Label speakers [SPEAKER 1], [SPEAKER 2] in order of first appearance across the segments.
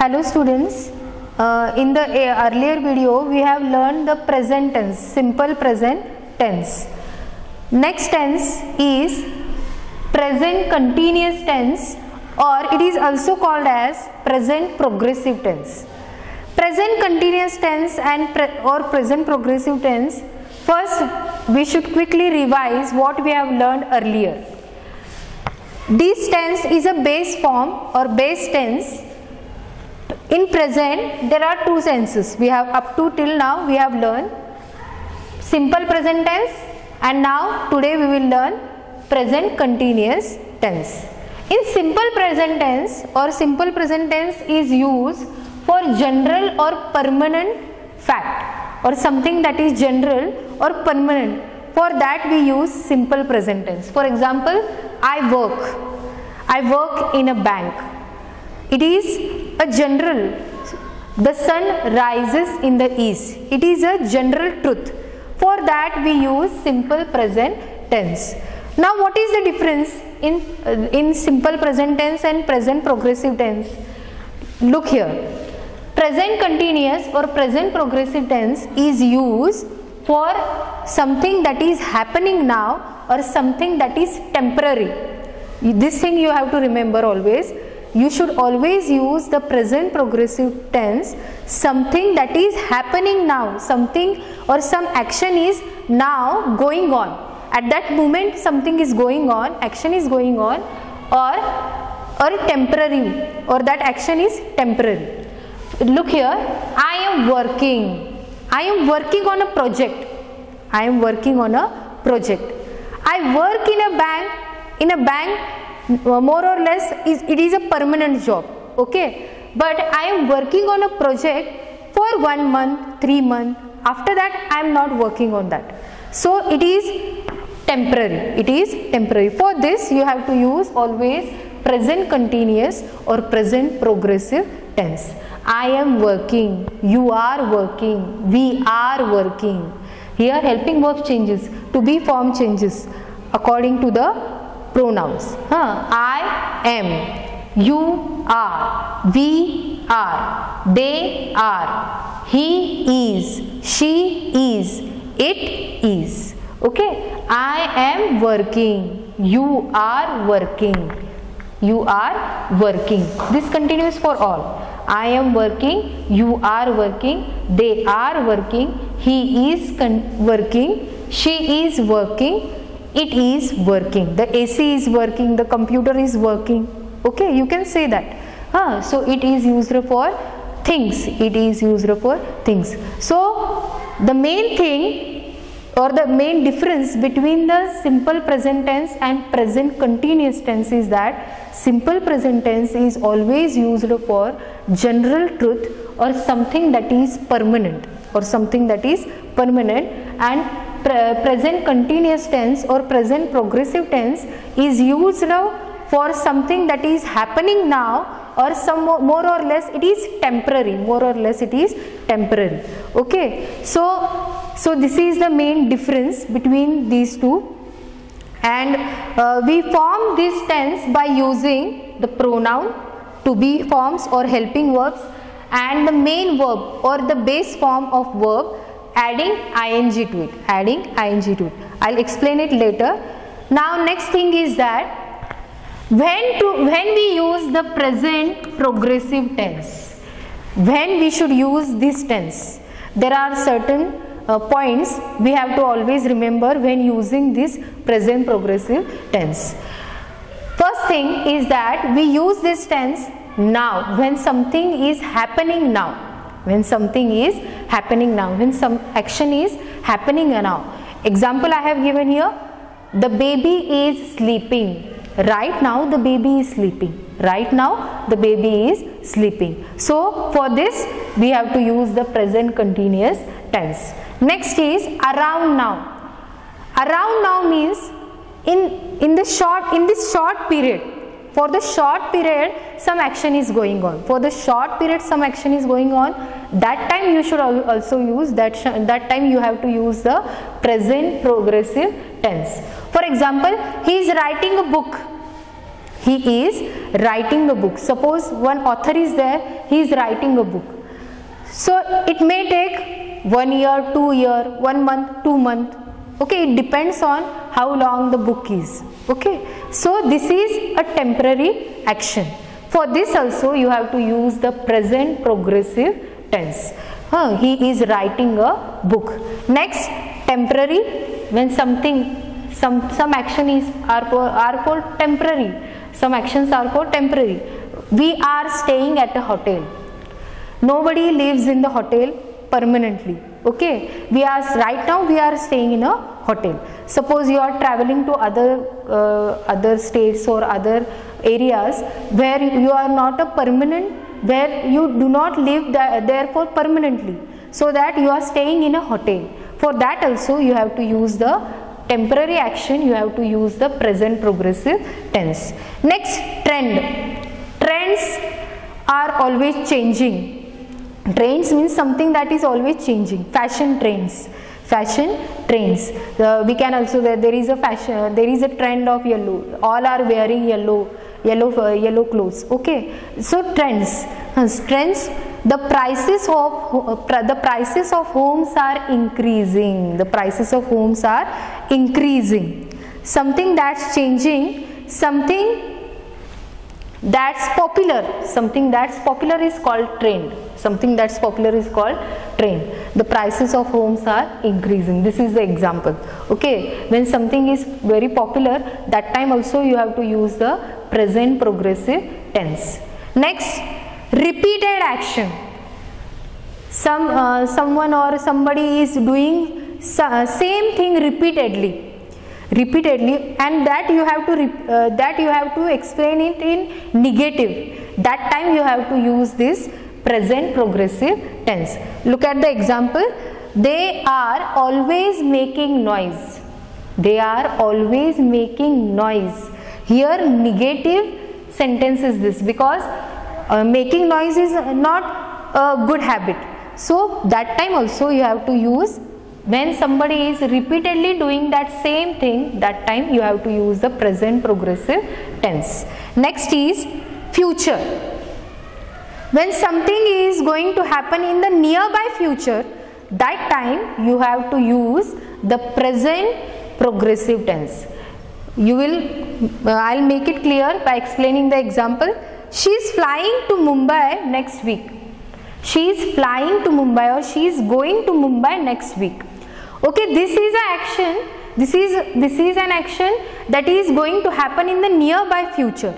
[SPEAKER 1] Hello students, in the earlier video we have learned the present tense, simple present tense. Next tense is present continuous tense, or it is also called as present progressive tense. Present continuous tense and or present progressive tense, first we should quickly revise what we have learned earlier. This tense is a base form or base tense. In present there are two tenses. We have up to till now we have learned simple present tense, and now today we will learn present continuous tense. In simple present tense or simple present tense is used for general or permanent fact or something that is general or permanent. For that we use simple present tense. For example, I work in a bank. It is a general. The sun rises in the east. It is a general truth. For that we use simple present tense. Now what is the difference in simple present tense and present progressive tense? Look here. Present continuous or present progressive tense is used for something that is happening now or something that is temporary. This thing you have to remember always. You should always use the present progressive tense, something that is happening now, something or some action is now going on. At that moment something is going on, action is going on, or temporary, or that action is temporary. Look here, I am working on a project. I am working on a project. I work in a bank, more or less it is a permanent job, okay, but I am working on a project for 1 month, 3 months. After that I am not working on that, so it is temporary. For this you have to use always present continuous or present progressive tense. I am working, you are working, we are working. Here helping verb changes, to be form changes according to the pronouns. I am, you are, we are, they are, he is, she is, it is. Okay, I am working, you are working, you are working. This continues for all. I am working, you are working, they are working, he is working, she is working, it is working, the AC is working, the computer is working. Okay, you can say that. So it is used for things. It is used for things. So the main thing or the main difference between the simple present tense and present continuous tense is that simple present tense is always used for general truth or something that is permanent and present continuous tense or present progressive tense is used for something that is happening now or some more or less it is temporary, okay. So this is the main difference between these two, and we form this tense by using the pronoun, to be forms or helping verbs, and the main verb or the base form of verb adding ing to it. I'll explain it later. Now next thing is that when we use the present progressive tense, when we should use this tense, there are certain points we have to always remember when using this present progressive tense. First thing is that we use this tense now, when something is happening now, when some action is happening now. Example I have given here, the baby is sleeping. Right now the baby is sleeping. So for this we have to use the present continuous tense. Next is around now. Around now means in this short period. For the short period some action is going on. That time you should also use that time you have to use the present progressive tense. For example, he is writing a book. he is writing a book. Suppose one author is there, he is writing a book. So it may take 1 year, 2 year, 1 month, 2 months. Okay, it depends on how long the book is. Okay, so this is a temporary action. For this also you have to use the present progressive tense. He is writing a book. Next, temporary, when something, some action are for temporary. Some actions are for temporary. We are staying at a hotel. Nobody lives in the hotel permanently. Okay, right now we are staying in a hotel. Suppose you are traveling to other states or other areas where you are not a permanent, where you do not live there for permanently, so that you are staying in a hotel. For that also you have to use the temporary action, you have to use the present progressive tense. Next, trend. Trends are always changing. Trends means something that is always changing. Fashion trends. Fashion trends. We can also, there is a trend of yellow. All are wearing yellow clothes. Okay, so trends. Trends. The prices of homes are increasing. The prices of homes are increasing. Something that's changing. Something that's popular. Something that's popular is called trend. Something that's popular is called trend. The prices of homes are increasing. This is the example. Okay, when something is very popular, that time also you have to use the present progressive tense. Next, repeated action. Someone or somebody is doing same thing repeatedly, and that you have to explain it in negative. That time you have to use this present progressive tense. Look at the example. They are always making noise. They are always making noise. Here negative sentence is this, because making noise is not a good habit. So that time also you have to use, when somebody is repeatedly doing that same thing, that time you have to use the present progressive tense. Next is future. When something is going to happen in the nearby future, that time you have to use the present progressive tense. I'll make it clear by explaining the example. She is flying to Mumbai next week. She is flying to Mumbai, or she is going to Mumbai next week. Okay, this is an action. This is an action that is going to happen in the nearby future.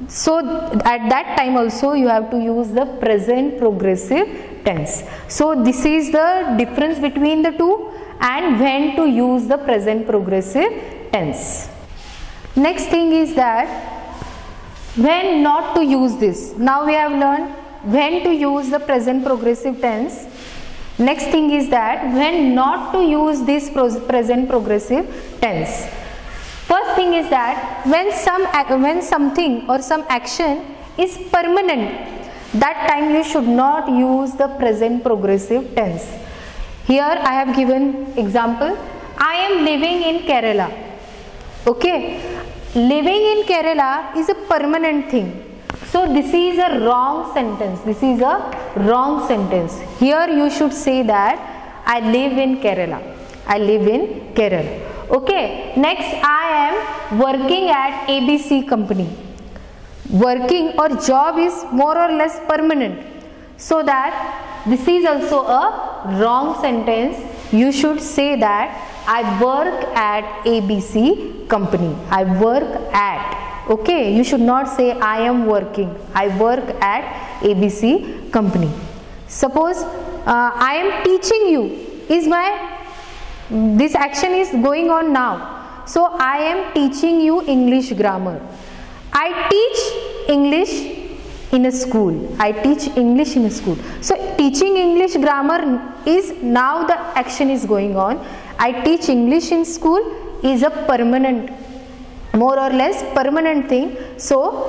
[SPEAKER 1] So at that time also you have to use the present progressive tense. So this is the difference between the two, and when to use the present progressive tense. Next thing is that when not to use this. Now we have learned when to use the present progressive tense. Next thing is that when not to use this present progressive tense. First thing is that when something or some action is permanent, that time you should not use the present progressive tense. Here I have given example. I am living in Kerala. Okay, living in Kerala is a permanent thing. So this is a wrong sentence. This is a wrong sentence. Here you should say that I live in Kerala. I live in Kerala. Okay. Next, I am working at ABC company. Working or job is more or less permanent. So that this is also a wrong sentence. You should say that I work at ABC company. I work at. Okay, you should not say I am working. I work at ABC company. Suppose I am teaching you. This action is going on now. So I am teaching you English grammar. I teach English in a school. I teach English in a school. So teaching English grammar is now the action is going on. I teach English in school is a permanent, more or less permanent thing. So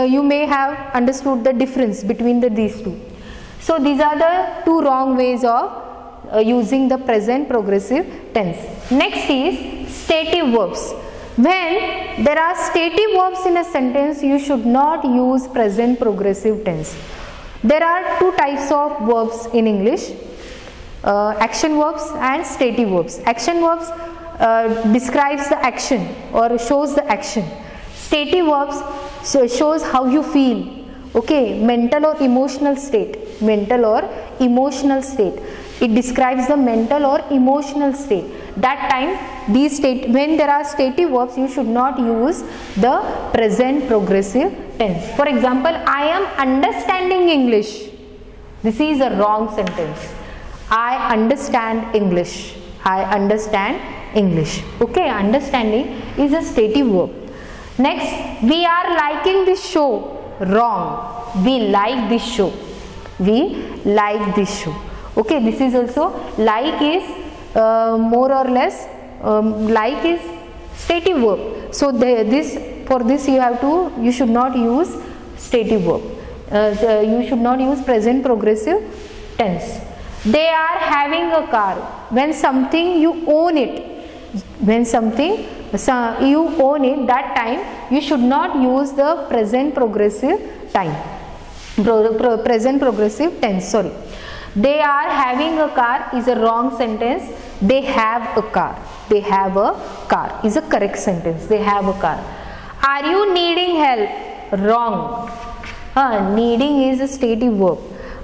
[SPEAKER 1] you may have understood the difference between these two. So these are the two wrong ways of using the present progressive tense. Next is stative verbs. When there are stative verbs in a sentence, you should not use present progressive tense. There are two types of verbs in English, action verbs and stative verbs. Action verbs describes the action or shows the action. Stative verbs shows how you feel, okay, mental or emotional state. Mental or emotional state. It describes the mental or emotional state. That time, when there are stative verbs, you should not use the present progressive tense. For example, I am understanding English. This is a wrong sentence. I understand English. I understand English. Okay, understanding is a stative verb. Next, we are liking this show. Wrong. We like this show. We like this show. Okay, this is also like is more or less like is stative verb. So for this you should not use stative verb. You should not use present progressive tense. They are having a car. When something you own it. When something you own it, that time you should not use the present progressive time. Present progressive tense. Sorry. They are having a car is a wrong sentence. They have a car. They have a car is a correct sentence. They have a car. Are you needing help? Wrong. Needing is a stative verb.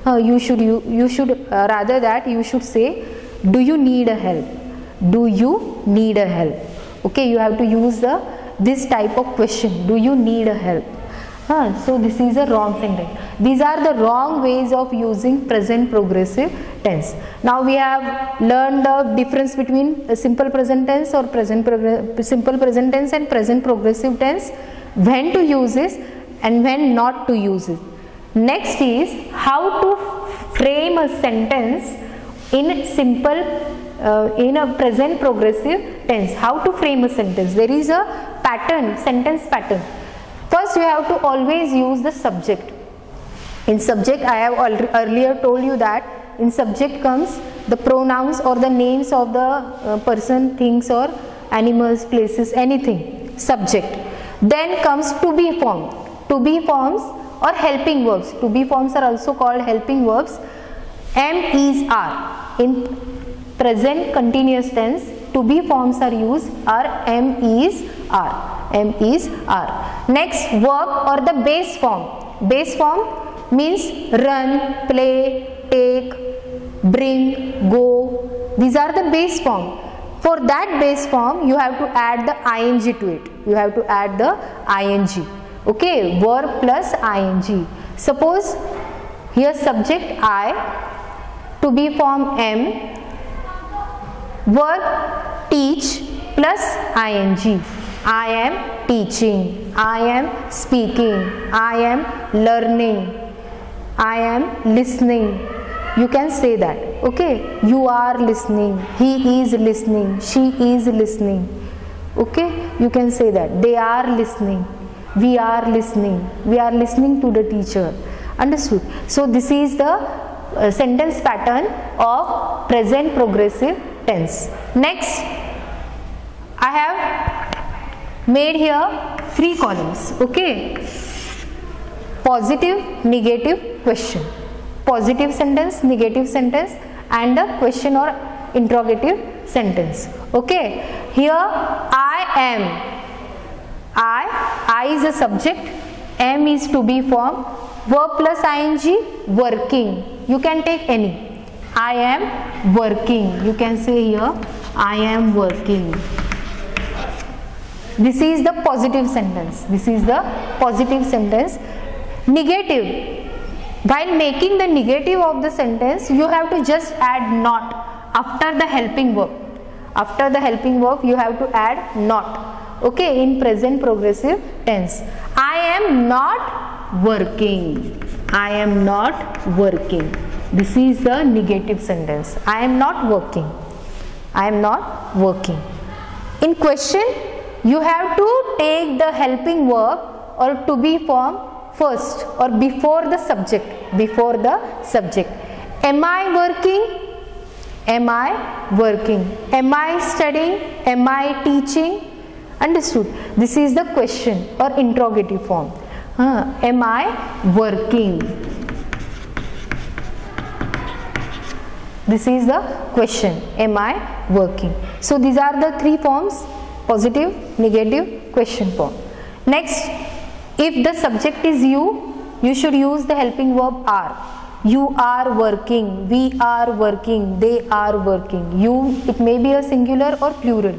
[SPEAKER 1] You should rather that you should say, do you need a help? Do you need a help? Okay, you have to use this type of question. Do you need a help? So this is a wrong sentence. These are the wrong ways of using present progressive tense. Now we have learned the difference between a simple present tense or simple present tense and present progressive tense, when to use it and when not to use it. Next is how to frame a sentence in simple in a present progressive tense. How to frame a sentence? There is a pattern, sentence pattern. First, you have to always use the subject. In subject, I have earlier told you that in subject comes the pronouns or the names of the person, things or animals, places, anything. Subject. Then comes to be form. To be forms or helping verbs. To be forms are also called helping verbs. Am, is, are. In present continuous tense, to be forms are used are am, is, are. Am, is, are. Next, verb or the base form. Base form means run, play, take, bring, go. These are the base form. For that base form, you have to add the ing to it. You have to add the ing. Okay, verb plus ing. Suppose here subject I, to be form am, verb teach plus ing. I am teaching, I am speaking, I am learning, I am listening. You can say that. Okay, you are listening, he is listening, she is listening. Okay, you can say that. They are listening, we are listening to the teacher. Understood? So this is the sentence pattern of present progressive tense. Next, I have made here 3 columns. Okay, positive, negative, question. Positive sentence, negative sentence, and a question or interrogative sentence. Okay, here I am. I is a subject, am is to be form, verb plus ing, working. You can take any. I am working. You can say here, I am working. This is the positive sentence. This is the positive sentence. Negative. While making the negative of the sentence, you have to just add not after the helping verb. After the helping verb, you have to add not. Okay, in present progressive tense. I am not working. I am not working. This is the negative sentence. I am not working. I am not working. In question, you have to take the helping verb or to be form first or before the subject. Before the subject. Am I working? Am I working? Am I studying? Am I teaching? Understood? This is the question or interrogative form. Am I working? This is the question. Am I working? So these are the three forms: positive, negative, question form. Next, if the subject is you should use the helping verb are. You are working, we are working, they are working. You, it may be a singular or plural.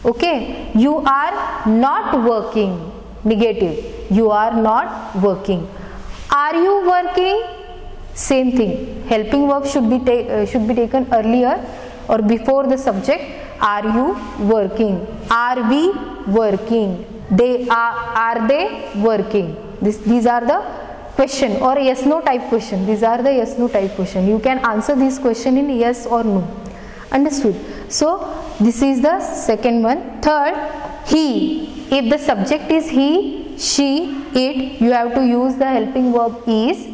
[SPEAKER 1] Okay, you are not working, negative. You are not working. Are you working? Same thing. Helping verb should be taken earlier or before the subject. Are you working? Are we working? Are they working? These are the question or yes no type question. These are the yes no type question. You can answer this question in yes or no. Understood? So this is the second one. Third, he. If the subject is he, she, it, you have to use the helping verb is.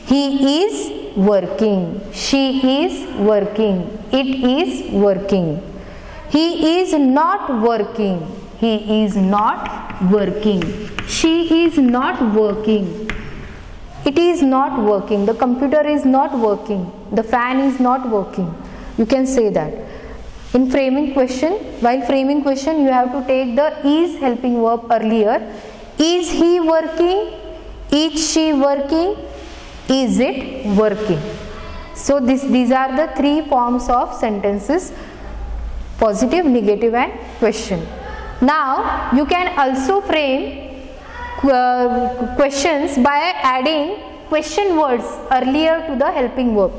[SPEAKER 1] He is working. She is working. It is working. He is not working. He is not working. She is not working. It is not working. The computer is not working. The fan is not working. You can say that. In framing question, while framing question, you have to take the is helping verb earlier. Is he working? Is she working? Is it working? So these are the three forms of sentences: positive, negative and question. Now you can also frame questions by adding question words earlier to the helping verb.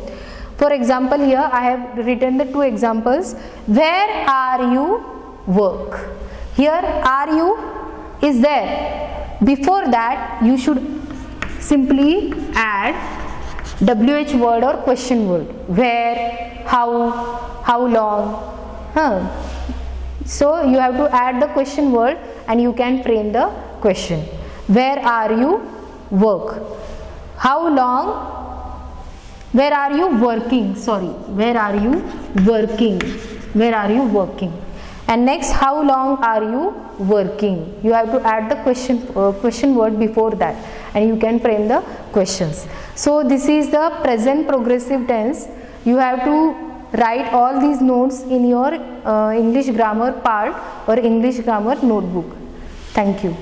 [SPEAKER 1] For example, here I have written the two examples. Where are you? Work. Here are you is there. Before that you should simply add WH word or question word. Where, how long. So you have to add the question word and you can frame the question. Where are you? Work. How long? Where are you working? Sorry. Where are you working? Where are you working? And next, how long are you working? You have to add the question word before that and you can frame the questions. So this is the present progressive tense. You have to write all these notes in your English grammar part or English grammar notebook. Thank you.